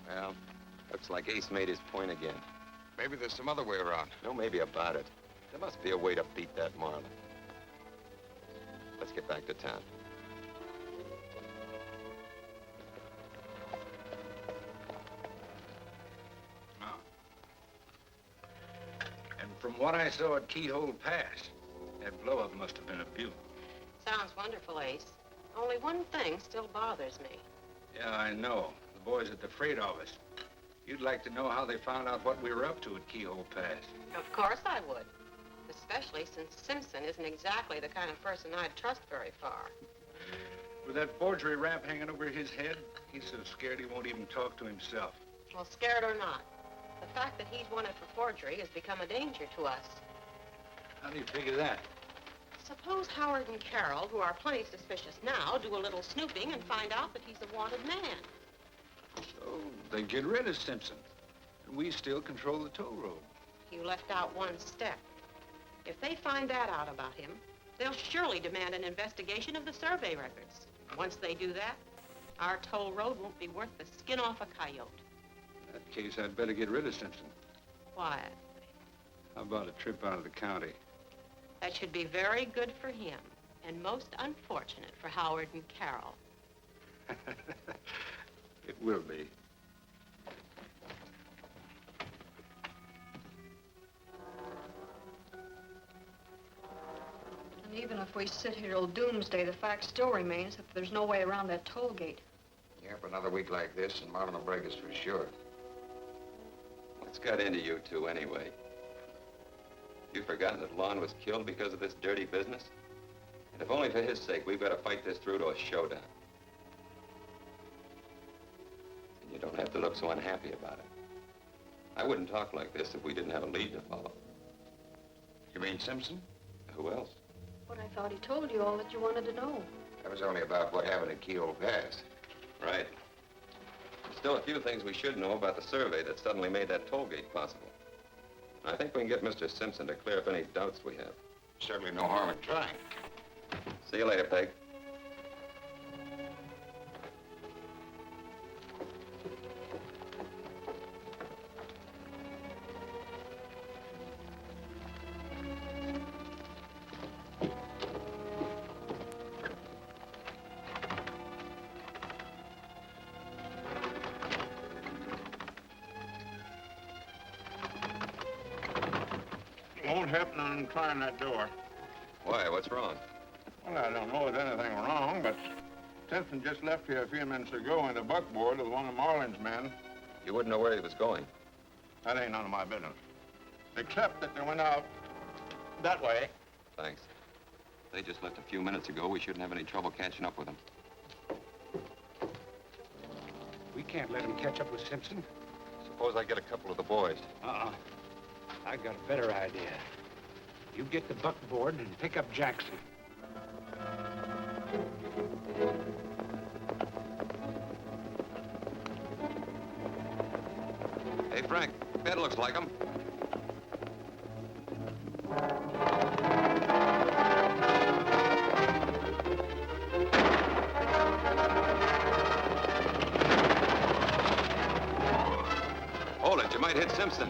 Well, looks like Ace made his point again. Maybe there's some other way around. No maybe about it. There must be a way to beat that Marlin. Let's get back to town. And from what I saw at Keyhole Pass, that blow-up must have been a beaut. Sounds wonderful, Ace. Only one thing still bothers me. Yeah, I know. The boys at the freight office. You'd like to know how they found out what we were up to at Keyhole Pass. Of course I would. Especially since Simpson isn't exactly the kind of person I'd trust very far. With that forgery rap hanging over his head, he's so scared he won't even talk to himself. Well, scared or not, the fact that he's wanted for forgery has become a danger to us. How do you figure that? Suppose Howard and Carroll, who are plenty suspicious now, do a little snooping and find out that he's a wanted man. So they get rid of Simpson, and we still control the toll road. You left out one step. If they find that out about him, they'll surely demand an investigation of the survey records. Once they do that, our toll road won't be worth the skin off a coyote. In that case, I'd better get rid of Simpson. Quiet. How about a trip out of the county? That should be very good for him, and most unfortunate for Howard and Carroll. It will be. And even if we sit here till doomsday, the fact still remains that there's no way around that toll gate. Yep, another week like this, and Marlin will break us for sure. What's got into you two anyway? You've forgotten that Lon was killed because of this dirty business? And if only for his sake, we've got to fight this through to a showdown. And you don't have to look so unhappy about it. I wouldn't talk like this if we didn't have a lead to follow. You mean Simpson? Who else? But I thought he told you all that you wanted to know. That was only about what happened at Keyhole Pass. Right. There's still a few things we should know about the survey that suddenly made that toll gate possible. I think we can get Mr. Simpson to clear up any doubts we have. Certainly no harm in trying. See you later, Peg. Won't happen on trying that door. Why? What's wrong? Well, I don't know if there's anything wrong, but Simpson just left here a few minutes ago in the buckboard with one of Marlin's men. You wouldn't know where he was going. That ain't none of my business. Except that they went out that way. Thanks. They just left a few minutes ago. We shouldn't have any trouble catching up with them. We can't let him catch up with Simpson. Suppose I get a couple of the boys. I got a better idea. You get the buckboard and pick up Jackson. Hey, Frank, that looks like him. Hold it, you might hit Simpson.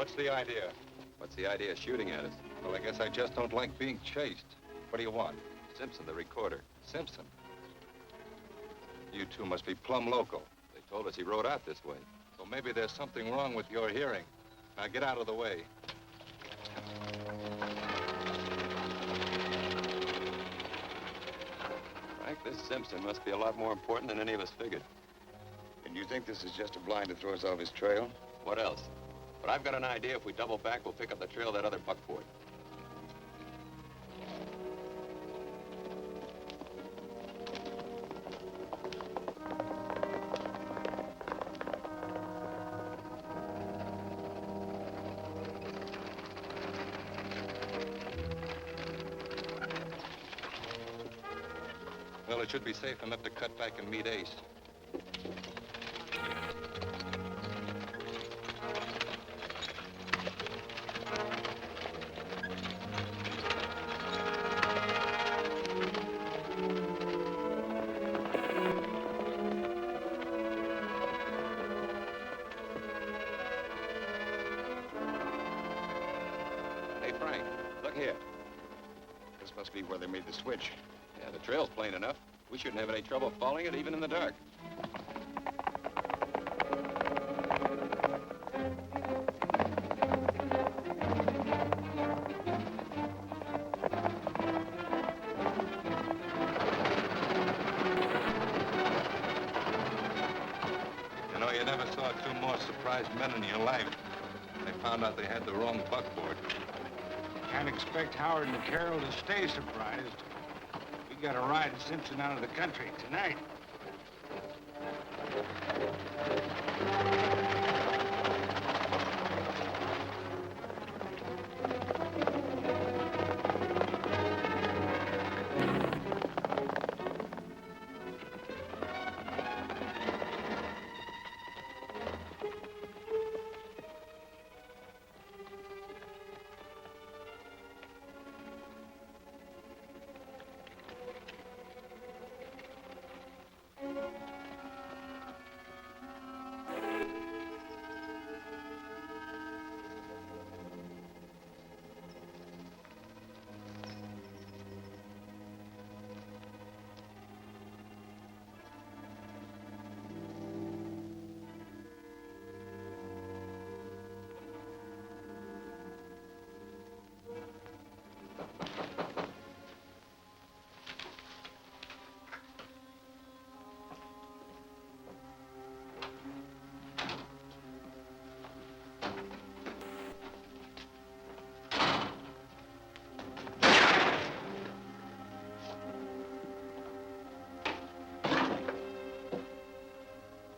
what's the idea? What's the idea of shooting at us? Well, I guess I just don't like being chased. What do you want? Simpson, the recorder. Simpson? You two must be plumb local. They told us he rode out this way. So maybe there's something wrong with your hearing. Now get out of the way. Frank, this Simpson must be a lot more important than any of us figured. And you think this is just a blind to throw us off his trail? What else? But I've got an idea. If we double back, we'll pick up the trail of that other buckboard. Well, it should be safe enough to cut back and meet Ace. Hey, Frank, look here. This must be where they made the switch. Yeah, the trail's plain enough. We shouldn't have any trouble following it, even in the dark. You know, you never saw two more surprised men in your life. They found out they had the wrong buckboard. Can't expect Howard and Carol to stay surprised. We got to ride Simpson out of the country tonight.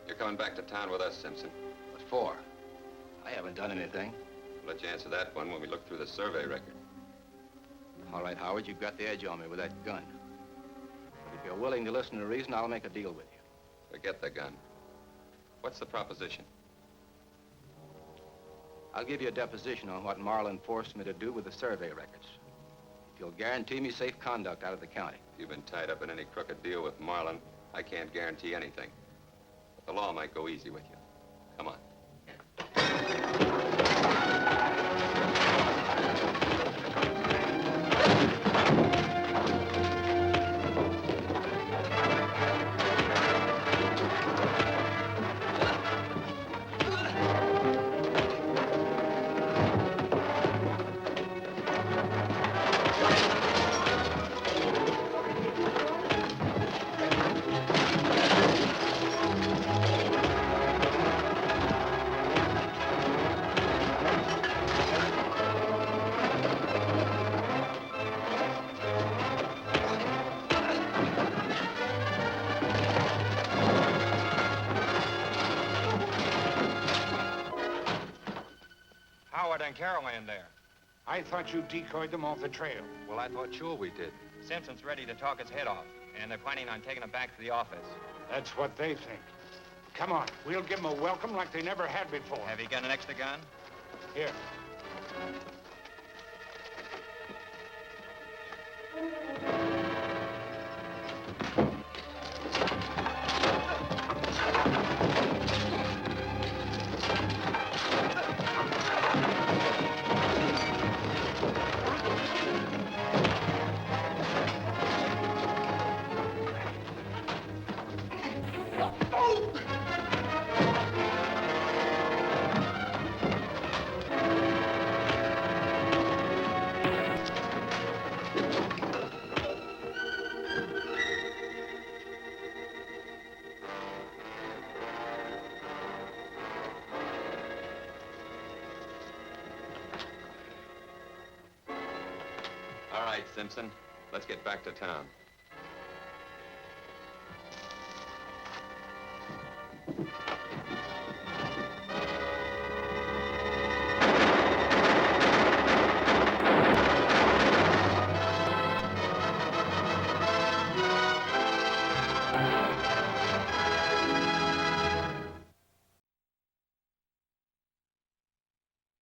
You're coming back to town with us, Simpson. What for? I haven't done anything. We'll let you answer that one when we look through the survey record. All right, Howard, you've got the edge on me with that gun. But if you're willing to listen to reason, I'll make a deal with you. Forget the gun. What's the proposition? I'll give you a deposition on what Marlin forced me to do with the survey records. If you'll guarantee me safe conduct out of the county. If you've been tied up in any crooked deal with Marlin, I can't guarantee anything. But the law might go easy with you. Come on. Howard and Caroline there. I thought you decoyed them off the trail. Well, I thought sure we did. Simpson's ready to talk his head off, and they're planning on taking him back to the office. That's what they think. Come on, we'll give them a welcome like they never had before. Have you got an extra gun? Here. Simpson, let's get back to town.